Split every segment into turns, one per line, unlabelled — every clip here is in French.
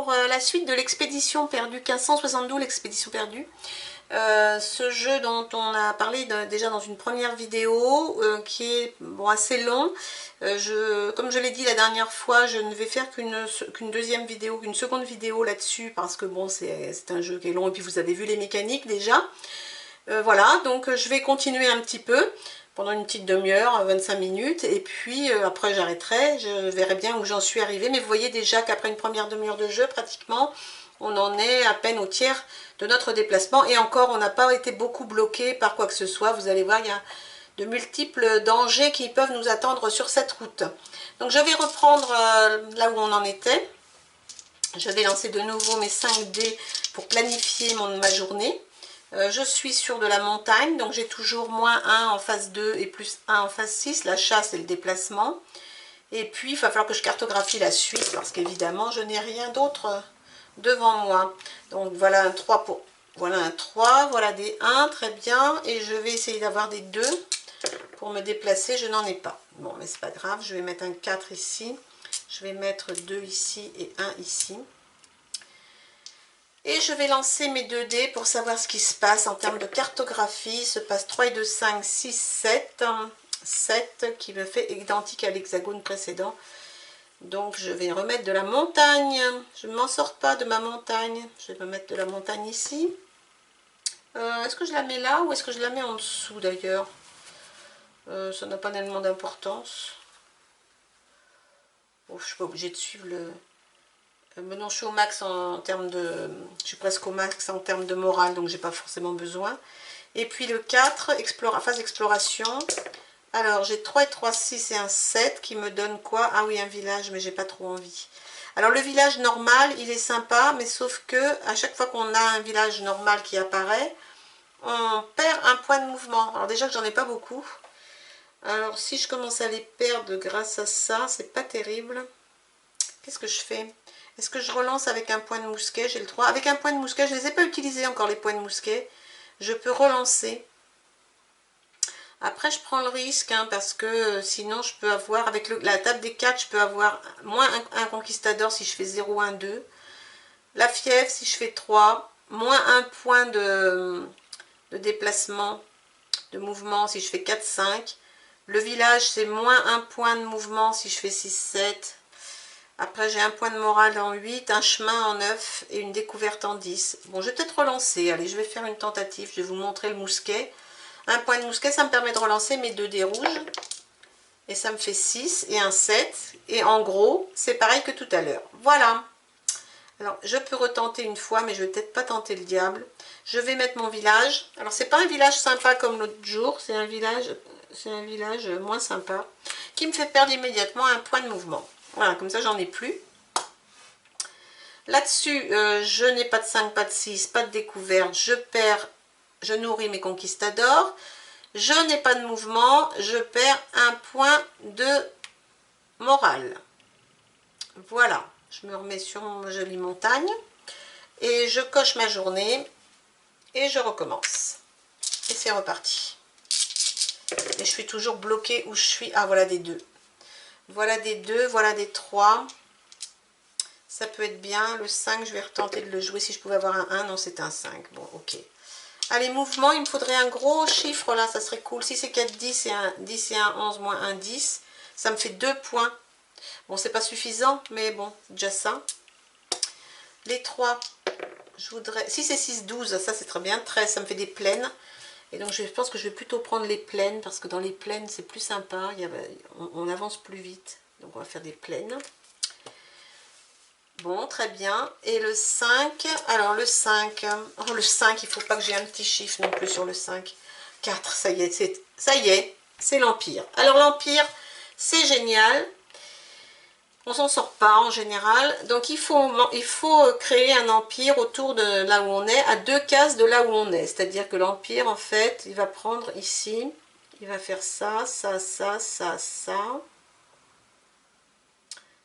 pour la suite de l'expédition perdue, 1572, l'expédition perdue. Ce jeu dont on a parlé déjà dans une première vidéo, qui est bon, assez long. Comme je l'ai dit la dernière fois, je ne vais faire qu'une deuxième vidéo, qu'une seconde vidéo là-dessus, parce que bon, c'est un jeu qui est long, et puis vous avez vu les mécaniques déjà. Voilà, donc je vais continuer un petit peu, pendant une petite demi-heure, 25 minutes, et puis après j'arrêterai, je verrai bien où j'en suis arrivée, mais vous voyez déjà qu'après une première demi-heure de jeu, pratiquement, on en est à peine au tiers de notre déplacement, et encore, on n'a pas été beaucoup bloqué par quoi que ce soit. Vous allez voir, il y a de multiples dangers qui peuvent nous attendre sur cette route. Donc je vais reprendre là où on en était. Je vais lancer de nouveau mes 5 dés pour planifier ma journée. Je suis sur de la montagne, donc j'ai toujours moins 1 en phase 2 et plus 1 en phase 6. La chasse et le déplacement. Et puis, il va falloir que je cartographie la suite, parce qu'évidemment, je n'ai rien d'autre devant moi. Donc, voilà un 3 pour... Voilà un 3, voilà des 1, très bien. Et je vais essayer d'avoir des 2 pour me déplacer. Je n'en ai pas. Bon, mais c'est pas grave, je vais mettre un 4 ici. Je vais mettre 2 ici et 1 ici. Et je vais lancer mes 2 dés pour savoir ce qui se passe en termes de cartographie. Il se passe 3 et 2, 5, 6, 7. 7 qui me fait identique à l'hexagone précédent. Donc je vais remettre de la montagne. Je ne m'en sors pas de ma montagne. Je vais me mettre de la montagne ici. Est-ce que je la mets là ou est-ce que je la mets en dessous d'ailleurs? Ça n'a pas tellement d'importance. Bon, je ne suis pas obligée de suivre le... non, je suis au max en termes de... Je suis presque au max en termes de morale, donc j'ai pas forcément besoin. Et puis le 4, phase exploration. Alors j'ai 3 et 3, 6 et un 7 qui me donne quoi? Ah oui, un village, mais j'ai pas trop envie. Alors le village normal, il est sympa, mais sauf que à chaque fois qu'on a un village normal qui apparaît, on perd un point de mouvement. Alors déjà que j'en ai pas beaucoup. Alors si je commence à les perdre grâce à ça, c'est pas terrible. Qu'est-ce que je fais? Est-ce que je relance avec un point de mousquet? J'ai le 3. Avec un point de mousquet, je ne les ai pas utilisés encore les points de mousquet. Je peux relancer. Après, je prends le risque, hein, parce que sinon, je peux avoir, avec la table des 4, je peux avoir moins un conquistador si je fais 0, 1, 2. La fièvre, si je fais 3. Moins un point de déplacement, de mouvement, si je fais 4, 5. Le village, c'est moins un point de mouvement si je fais 6, 7. Après, j'ai un point de morale en 8, un chemin en 9 et une découverte en 10. Bon, je vais peut-être relancer. Allez, je vais faire une tentative. Je vais vous montrer le mousquet. Un point de mousquet, ça me permet de relancer mes 2 dés rouges. Et ça me fait 6 et un 7. Et en gros, c'est pareil que tout à l'heure. Voilà. Alors, je peux retenter une fois, mais je vais peut-être pas tenter le diable. Je vais mettre mon village. Alors, c'est pas un village sympa comme l'autre jour. C'est un village moins sympa. Qui me fait perdre immédiatement un point de mouvement. Voilà, comme ça, j'en ai plus. Là-dessus, je n'ai pas de 5, pas de 6, pas de découverte. Je nourris mes conquistadors. Je n'ai pas de mouvement. Je perds un point de morale. Voilà, je me remets sur ma jolie montagne. Et je coche ma journée. Et je recommence. Et c'est reparti. Et je suis toujours bloquée où je suis. Ah, voilà des 2. Voilà des 2, voilà des 3. Ça peut être bien. Le 5, je vais retenter de le jouer. Si je pouvais avoir un 1, non, c'est un 5. Bon, ok. Allez, mouvement, il me faudrait un gros chiffre là, ça serait cool. Si c'est 4, 10 et un 10 et un 11 moins un 10, ça me fait 2 points. Bon, c'est pas suffisant, mais bon, c'est déjà ça. Les 3, je voudrais... Si c'est 6, 12, ça c'est très bien. 13, ça me fait des plaines. Et donc je pense que je vais plutôt prendre les plaines, parce que dans les plaines, c'est plus sympa. On avance plus vite. Donc on va faire des plaines. Bon, très bien. Et le 5, alors le 5, oh, le 5, il ne faut pas que j'ai un petit chiffre non plus sur le 5. 4, ça y est, c'est l'Empire. Alors l'Empire, c'est génial. On s'en sort pas en général. Donc il faut créer un empire autour de là où on est, à 2 cases de là où on est. C'est-à-dire que l'Empire, en fait, il va prendre ici, il va faire ça, ça, ça, ça, ça.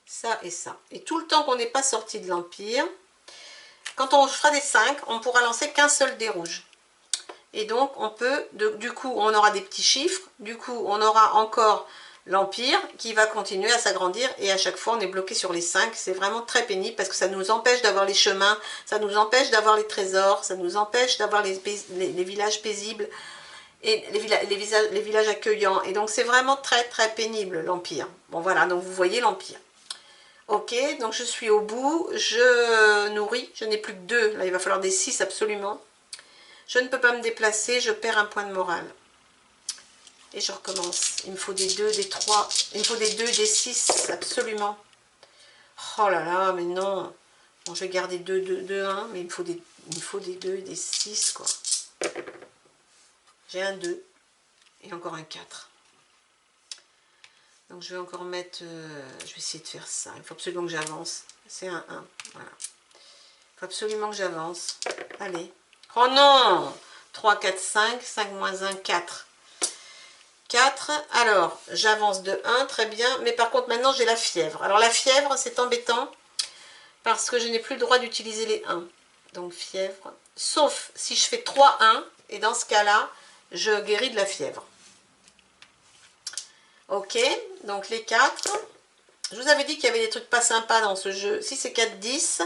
Ça et ça. Et tout le temps qu'on n'est pas sorti de l'Empire, quand on fera des 5, on pourra lancer qu'un seul dé rouge. Et donc, on peut, du coup, on aura des petits chiffres. Du coup, on aura encore l'empire qui va continuer à s'agrandir et à chaque fois on est bloqué sur les 5. C'est vraiment très pénible parce que ça nous empêche d'avoir les chemins, ça nous empêche d'avoir les trésors, ça nous empêche d'avoir les villages paisibles et les villages accueillants. Et donc c'est vraiment très très pénible l'empire. Bon voilà, donc vous voyez l'empire. Ok, donc je suis au bout, je nourris, je n'ai plus que 2, là il va falloir des 6 absolument. Je ne peux pas me déplacer, je perds un point de morale. Et je recommence. Il me faut des 2, des 3, il me faut des 2, des 6, absolument. Oh là là, mais non. Bon, je vais garder 2, 2, 2, 1, mais il me faut des 2 et des 6, quoi. J'ai un 2 et encore un 4. Donc je vais encore mettre, je vais essayer de faire ça. Il faut absolument que j'avance. C'est un 1, voilà. Il faut absolument que j'avance. Allez. Oh non! 3, 4, 5, 5 moins 1, 4. 4, alors j'avance de 1, très bien, mais par contre maintenant j'ai la fièvre. Alors la fièvre c'est embêtant parce que je n'ai plus le droit d'utiliser les 1. Donc fièvre, sauf si je fais 3, 1, et dans ce cas-là, je guéris de la fièvre. Ok, donc les 4. Je vous avais dit qu'il y avait des trucs pas sympas dans ce jeu. Si c'est 4, 10.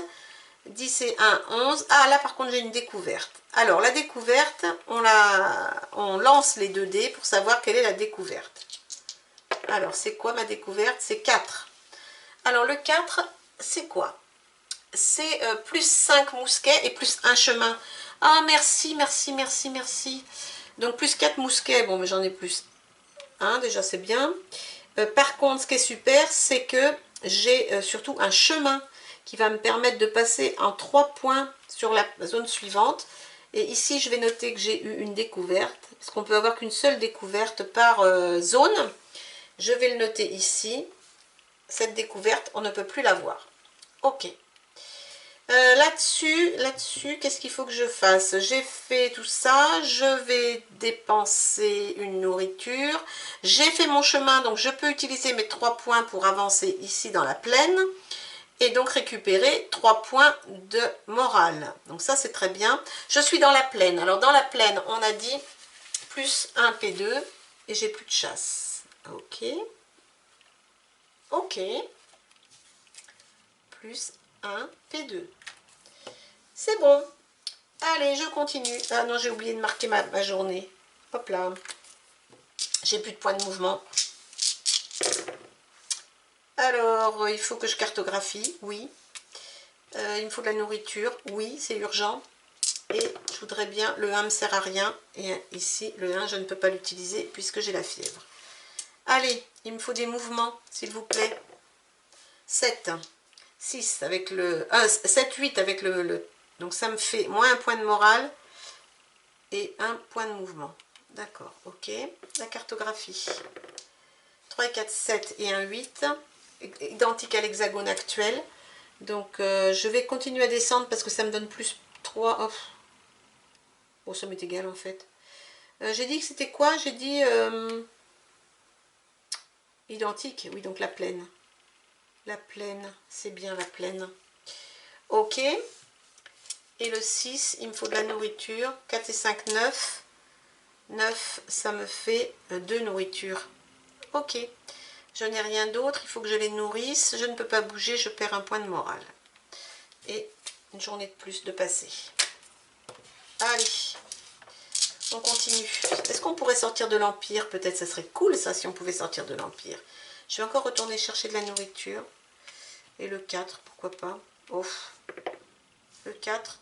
10 et 1, 11. Ah, là, par contre, j'ai une découverte. Alors, la découverte, on lance les 2 dés pour savoir quelle est la découverte. Alors, c'est quoi ma découverte? C'est 4. Alors, le 4, c'est quoi? C'est plus 5 mousquets et plus 1 chemin. Ah, merci, merci, merci, merci. Donc, plus 4 mousquets. Bon, mais j'en ai plus 1, déjà, c'est bien. Par contre, ce qui est super, c'est que j'ai surtout un chemin qui va me permettre de passer en 3 points sur la zone suivante. Et ici, je vais noter que j'ai eu une découverte, parce qu'on peut avoir qu'une seule découverte par zone. Je vais le noter ici. Cette découverte, on ne peut plus la voir. Ok. Là-dessus, qu'est-ce qu'il faut que je fasse? J'ai fait tout ça, je vais dépenser une nourriture. J'ai fait mon chemin, donc je peux utiliser mes 3 points pour avancer ici dans la plaine. Et donc récupérer 3 points de morale. Donc ça c'est très bien. Je suis dans la plaine. Alors dans la plaine, on a dit plus 1 P2 et j'ai plus de chasse. Ok. Ok. Plus 1 P2. C'est bon. Allez, je continue. Ah non, j'ai oublié de marquer ma journée. Hop là. J'ai plus de points de mouvement. Alors, il faut que je cartographie. Oui. Il me faut de la nourriture. Oui, c'est urgent. Et je voudrais bien, le 1 ne me sert à rien. Et ici, le 1, je ne peux pas l'utiliser puisque j'ai la fièvre. Allez, il me faut des mouvements, s'il vous plaît. 7, 6 avec le... 7, 8 avec le... Donc ça me fait moins un point de morale et un point de mouvement. D'accord, ok. La cartographie. 3, 4, 7 et un 8. Identique à l'hexagone actuel. Donc je vais continuer à descendre parce que ça me donne plus 3. Oh. Bon, ça m'est égal en fait. J'ai dit que c'était quoi? J'ai dit identique. Oui, donc la plaine. La plaine, c'est bien la plaine. Ok. Et le 6, il me faut de la nourriture. 4 et 5, 9. 9, ça me fait 2 nourritures. Ok. Je n'ai rien d'autre. Il faut que je les nourrisse. Je ne peux pas bouger. Je perds un point de morale. Et une journée de plus de passer. Allez. On continue. Est-ce qu'on pourrait sortir de l'Empire? Peut-être ça serait cool ça si on pouvait sortir de l'Empire. Je vais encore retourner chercher de la nourriture. Et le 4, pourquoi pas? Oh. Le 4.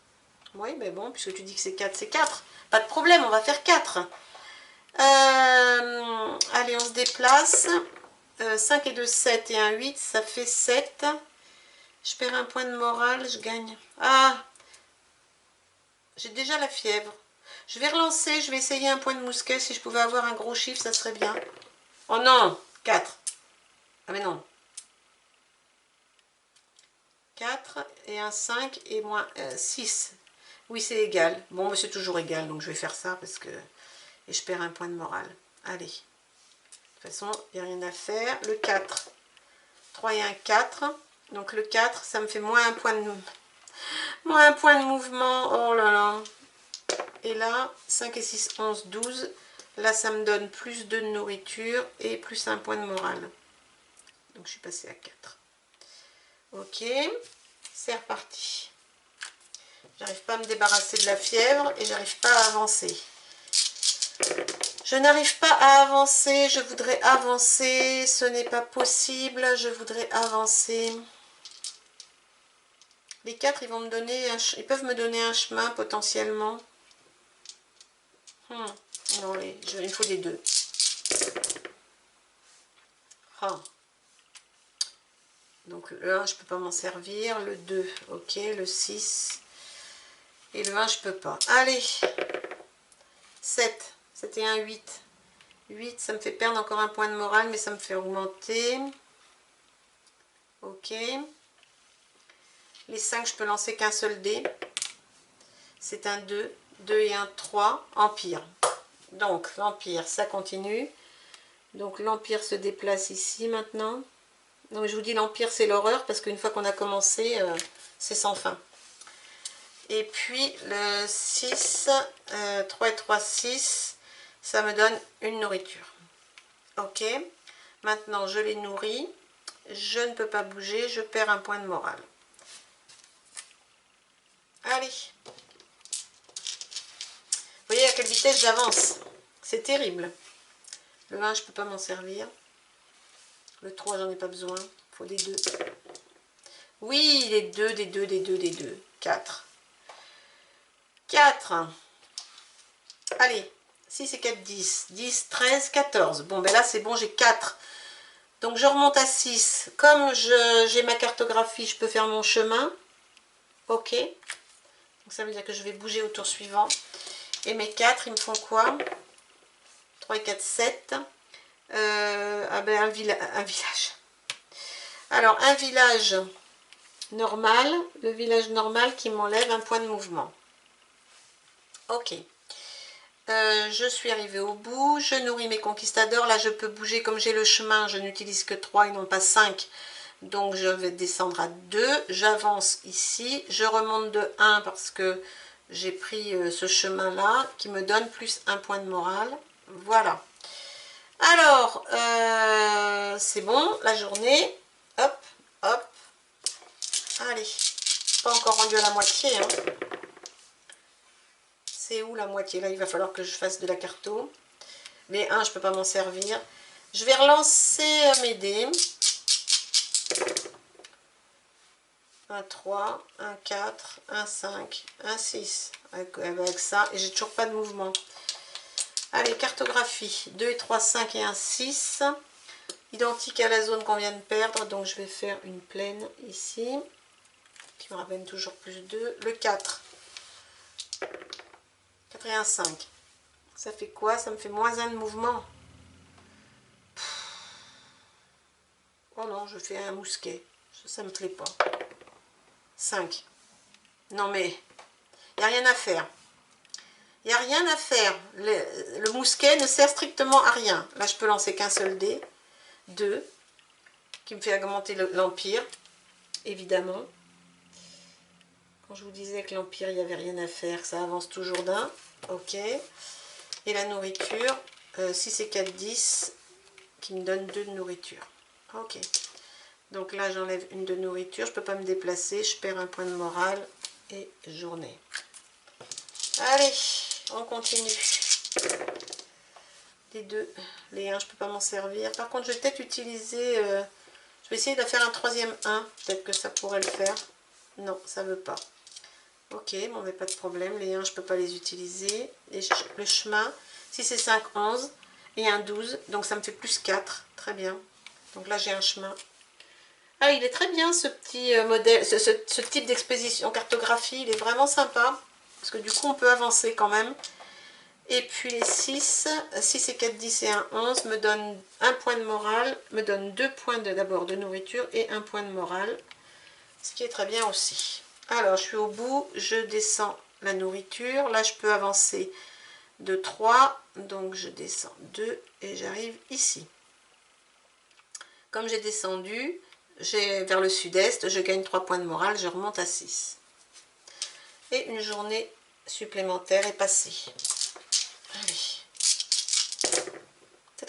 Oui, mais bon, puisque tu dis que c'est 4, c'est 4. Pas de problème, on va faire 4. Allez, on se déplace. 5 et 2, 7 et 1, 8, ça fait 7. Je perds un point de morale, je gagne. Ah, j'ai déjà la fièvre. Je vais relancer, je vais essayer un point de mousquet. Si je pouvais avoir un gros chiffre, ça serait bien. Oh non, 4. Ah mais non. 4 et un 5 et moins 6. Oui, c'est égal. Bon, mais c'est toujours égal, donc je vais faire ça parce que... Et je perds un point de morale. Allez. De toute façon, il n'y a rien à faire. Le 4. 3 et 1, 4. Donc le 4, ça me fait moins un point de mouvement. Oh là là. Et là, 5 et 6, 11, 12. Là, ça me donne plus 2 de nourriture et plus un point de morale. Donc, je suis passée à 4. Ok, c'est reparti. J'arrive pas à me débarrasser de la fièvre et j'arrive pas à avancer. Je n'arrive pas à avancer, je voudrais avancer, ce n'est pas possible, je voudrais avancer. Les 4, ils vont me donner ils peuvent me donner un chemin potentiellement. Non, il me faut des 2. Ah. Donc le 1, je peux pas m'en servir, le 2, ok, le 6. Et le 1, je peux pas. Allez, 7, c'était un 8. 8, ça me fait perdre encore un point de morale, mais ça me fait augmenter. Ok. Les 5, je peux lancer qu'un seul dé. C'est un 2. 2 et un 3. Empire. Donc, l'Empire, ça continue. Donc, l'Empire se déplace ici maintenant. Donc, je vous dis, l'Empire, c'est l'horreur, parce qu'une fois qu'on a commencé, c'est sans fin. Et puis, le 6, 3 et 3, 6, ça me donne une nourriture. Ok. Maintenant, je les nourris. Je ne peux pas bouger, je perds un point de morale. Allez. Vous voyez à quelle vitesse j'avance. C'est terrible. Le 1, je ne peux pas m'en servir. Le 3, j'en ai pas besoin. Il faut des 2. Oui, des 2, des 2, des 2, des 2. 4. 4. Allez. 6 et 4, 10. 10, 13, 14. Bon, ben là, c'est bon, j'ai 4. Donc, je remonte à 6. Comme j'ai ma cartographie, je peux faire mon chemin. Ok. Donc, ça veut dire que je vais bouger au tour suivant. Et mes 4, ils me font quoi? 3 et 4, 7. Ah ben, un village. Alors, un village normal. Le village normal qui m'enlève un point de mouvement. Ok. Je suis arrivée au bout. Je nourris mes conquistadors. Là, je peux bouger comme j'ai le chemin. Je n'utilise que 3 et non pas 5. Donc, je vais descendre à 2. J'avance ici. Je remonte de 1 parce que j'ai pris ce chemin-là qui me donne plus un point de morale. Voilà. Alors, c'est bon, la journée. Hop, hop. Allez. Pas encore rendu à la moitié. Hein. C'est où la moitié? Là, il va falloir que je fasse de la carto. Les 1, je ne peux pas m'en servir. Je vais relancer mes dés. Un 3, un 4, un 5, un 6. Avec ça, et j'ai toujours pas de mouvement. Allez, cartographie. 2 et 3, 5 et un 6. Identique à la zone qu'on vient de perdre. Donc, je vais faire une plaine ici. Qui me ramène toujours plus 2. Le 4. 4 et un 5. Ça fait quoi? Ça me fait moins 1 de mouvement. Oh non, je fais un mousquet. Ça me plaît pas. 5. Non mais, il n'y a rien à faire. Il n'y a rien à faire. Le mousquet ne sert strictement à rien. Là, je peux lancer qu'un seul dé. 2. Qui me fait augmenter l'Empire. Évidemment. Quand je vous disais que l'Empire, il n'y avait rien à faire, ça avance toujours d'un. Ok. Et la nourriture, 6 et 4, 10, qui me donne 2 de nourriture. Ok. Donc là, j'enlève une de nourriture, je ne peux pas me déplacer, je perds un point de morale et journée. Allez, on continue. Les 2, les 1, je ne peux pas m'en servir. Par contre, je vais peut-être utiliser... je vais essayer de faire un troisième 1. Peut-être que ça pourrait le faire. Non, ça ne veut pas. Ok, bon, mais pas de problème. Les 1, je ne peux pas les utiliser. Le chemin, 6 et 5, 11. Et un 12. Donc, ça me fait plus 4. Très bien. Donc là, j'ai un chemin. Ah, il est très bien ce petit modèle, ce type d'exposition cartographie. Il est vraiment sympa. Parce que du coup, on peut avancer quand même. Et puis les 6 et 4, 10 et 1, 11 me donnent un point de morale, me donnent 2 points d'abord de nourriture et un point de morale. Ce qui est très bien aussi. Alors, je suis au bout, je descends la nourriture. Là, je peux avancer de 3. Donc, je descends 2 et j'arrive ici. Comme j'ai descendu vers le sud-est, je gagne 3 points de morale, je remonte à 6. Et une journée supplémentaire est passée. Allez.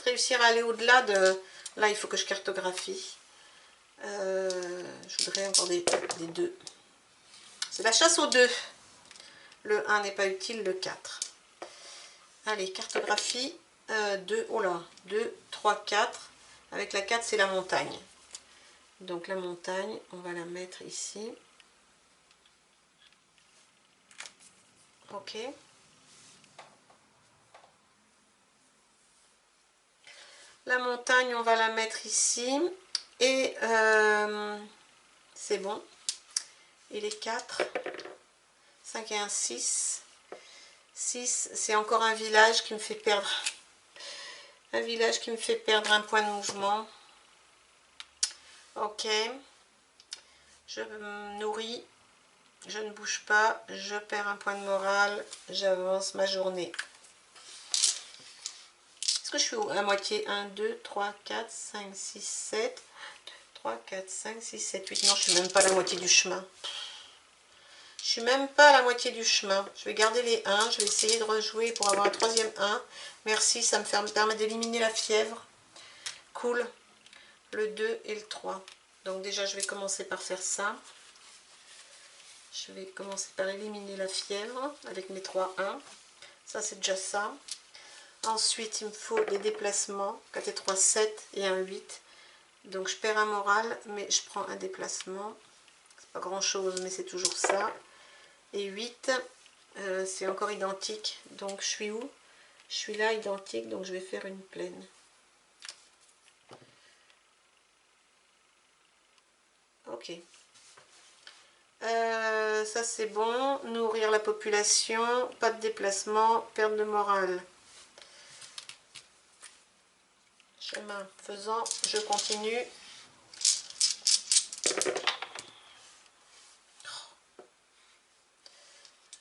réussir à aller au-delà de... Là, il faut que je cartographie. Je voudrais encore des 2. C'est la chasse aux 2. Le 1 n'est pas utile, le 4. Allez, cartographie. 2, oh là, 2, 3, 4. Avec la 4, c'est la montagne. Donc la montagne, on va la mettre ici. Ok. La montagne, on va la mettre ici. Et c'est bon. Et les 4, 5 et 1, 6. 6, c'est encore un village qui me fait perdre. Un village qui me fait perdre un point de mouvement. Ok. Je me nourris. Je ne bouge pas. Je perds un point de morale. J'avance ma journée. Est-ce que je suis à moitié? 1, 2, 3, 4, 5, 6, 7. 3, 4, 5, 6, 7, 8. Non, je suis même pas à la moitié du chemin. Je suis même pas à la moitié du chemin. Je vais garder les 1. Je vais essayer de rejouer pour avoir un troisième 1. Merci, ça me permet d'éliminer la fièvre. Cool. Le 2 et le 3. Donc déjà, je vais commencer par faire ça. Je vais commencer par éliminer la fièvre avec mes 3 1. Ça, c'est déjà ça. Ensuite, il me faut des déplacements. 4 et 3, 7 et un 8. Donc, je perds un moral, mais je prends un déplacement. C'est pas grand-chose, mais c'est toujours ça. Et 8, c'est encore identique. Donc, je suis où? Je suis là, identique. Donc, je vais faire une plaine. Ok. Ça, c'est bon. Nourrir la population. Pas de déplacement. Perte de morale. Chemin faisant, je continue.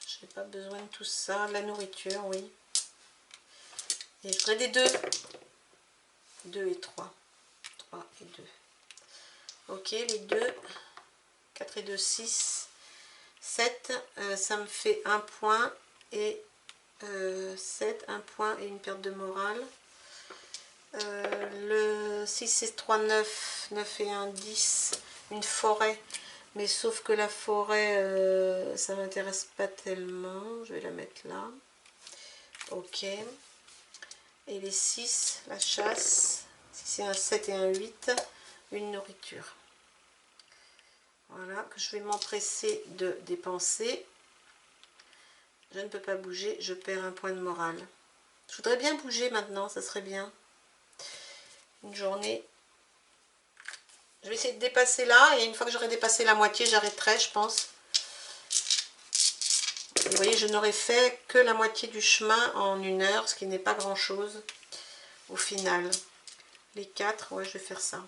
Je n'ai pas besoin de tout ça. La nourriture, oui. Et je voudrais des 2. 2 et 3. 3 et 2. Ok, les 2. 4 et 2, 6. 7. Ça me fait un point. Et 7, un point et une perte de morale. Le 6 et 3, 9. 9 et 1, 10. Une forêt. Mais sauf que la forêt, ça m'intéresse pas tellement. Je vais la mettre là. Ok. Et les 6, la chasse. Si c'est un 7 et un 8, une nourriture. Voilà, que je vais m'empresser de dépenser. Je ne peux pas bouger, je perds un point de morale. Je voudrais bien bouger maintenant, ça serait bien. Une journée. Je vais essayer de dépasser là, et une fois que j'aurai dépassé la moitié, j'arrêterai, je pense. Vous voyez, je n'aurais fait que la moitié du chemin en 1 heure, ce qui n'est pas grand chose au final. Les 4, ouais, je vais faire ça.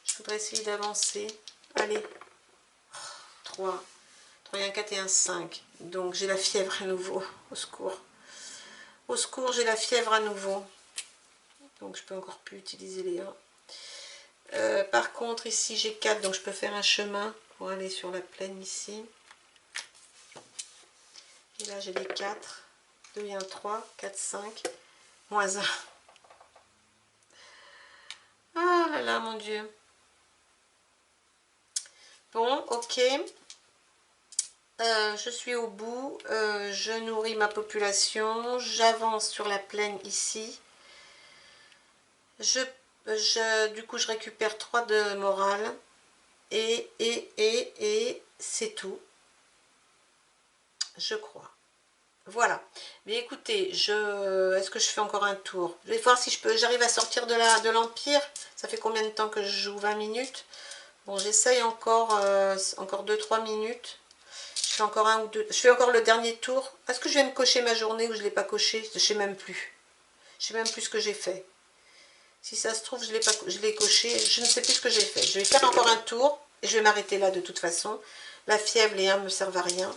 Je voudrais essayer d'avancer. Allez, 3. 3 et un 4 et un 5. Donc j'ai la fièvre à nouveau. Au secours. Au secours, j'ai la fièvre à nouveau. Donc je peux encore plus utiliser les 1. Par contre, ici j'ai 4, donc je peux faire un chemin pour aller sur la plaine ici. Et là j'ai les 4. 2 et un 3, 4, 5. Moins 1. Ah là là, mon Dieu. Bon, ok. Je suis au bout. Je nourris ma population. J'avance sur la plaine ici. Du coup, je récupère 3 de morale. Et c'est tout. Je crois. Voilà. Mais écoutez, est-ce que je fais encore un tour? Je vais voir si j'arrive à sortir de l'Empire. Ça fait combien de temps que je joue? 20 minutes. Bon, j'essaye encore 2-3 minutes. Je fais encore un ou deux. Je fais encore le dernier tour. Est-ce que je vais me cocher ma journée ou je ne l'ai pas coché? Je ne sais même plus. Je ne sais même plus ce que j'ai fait. Si ça se trouve, je l'ai coché. Je ne sais plus ce que j'ai fait. Je vais faire encore un tour et je vais m'arrêter là de toute façon. La fièvre, les 1 ne me servent à rien.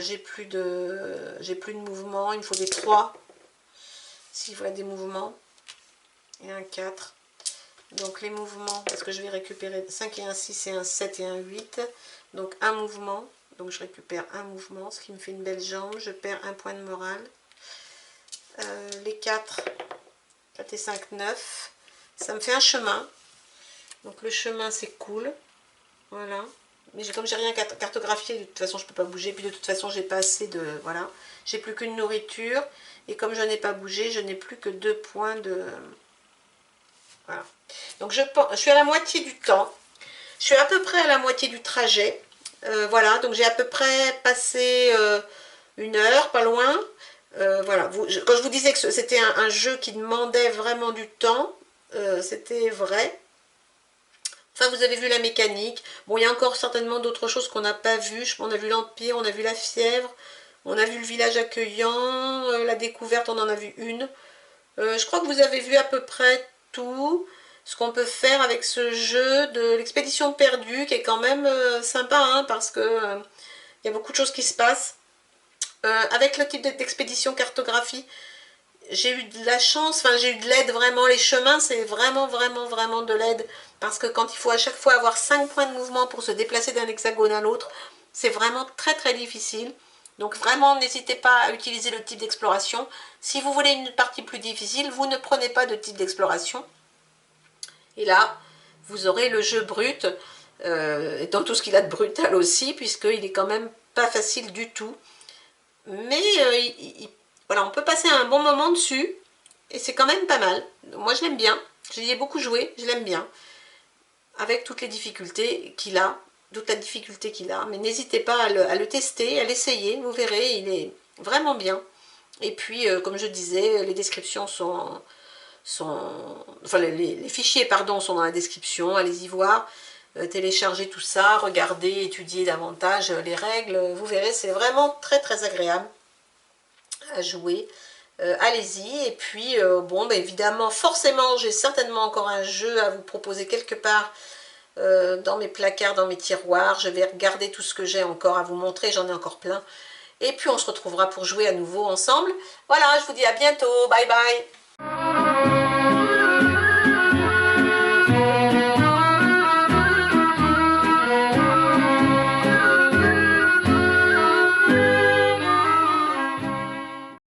J'ai plus de mouvement. Il me faut des 3. S'il faut des mouvements. Et un 4. Donc les mouvements, parce que je vais récupérer 5 et un 6 et un 7 et un 8. Donc un mouvement. Donc je récupère un mouvement, ce qui me fait une belle jambe. Je perds un point de morale. Les 4. 4 et 5, 9. Ça me fait un chemin. Donc le chemin, c'est cool. Voilà. Mais comme j'ai rien cartographié, de toute façon, je ne peux pas bouger. Puis de toute façon, j'ai pas assez de... Voilà. J'ai plus qu'une nourriture. Et comme je n'ai pas bougé, je n'ai plus que 2 points de... Voilà. Donc je suis à la moitié du temps. Je suis à peu près à la moitié du trajet. Voilà. Donc j'ai à peu près passé 1 heure, pas loin. Voilà. Quand je vous disais que c'était un jeu qui demandait vraiment du temps, c'était vrai. Enfin, vous avez vu la mécanique. Bon, il y a encore certainement d'autres choses qu'on n'a pas vues. On a vu l'Empire, on a vu la fièvre, on a vu le village accueillant, la découverte, on en a vu une. Je crois que vous avez vu à peu près tout ce qu'on peut faire avec ce jeu de l'expédition perdue, qui est quand même sympa, hein, parce que il y a beaucoup de choses qui se passent. Avec le type d'expédition cartographie, j'ai eu de la chance, enfin j'ai eu de l'aide vraiment, les chemins c'est vraiment de l'aide, parce que quand il faut à chaque fois avoir 5 points de mouvement pour se déplacer d'un hexagone à l'autre, c'est vraiment très difficile. Donc vraiment n'hésitez pas à utiliser le type d'exploration. Si vous voulez une partie plus difficile, vous ne prenez pas de type d'exploration. Et là, vous aurez le jeu brut, dans tout ce qu'il a de brutal aussi, puisqu'il est quand même pas facile du tout. Mais voilà, on peut passer un bon moment dessus, et c'est quand même pas mal. Moi je l'aime bien, j'y ai beaucoup joué, je l'aime bien, avec toutes les difficultés qu'il a, toute la difficulté qu'il a, mais n'hésitez pas à le tester, à l'essayer, vous verrez, il est vraiment bien. Et puis, comme je disais, les descriptions enfin les fichiers, pardon, sont dans la description, allez-y voir, téléchargez tout ça, regardez, étudiez davantage les règles, vous verrez, c'est vraiment très agréable à jouer. Allez-y. Et puis bon, bah, évidemment, forcément j'ai certainement encore un jeu à vous proposer quelque part dans mes placards, dans mes tiroirs. Je vais regarder tout ce que j'ai encore à vous montrer, j'en ai encore plein, et puis on se retrouvera pour jouer à nouveau ensemble. Voilà, je vous dis à bientôt, bye bye.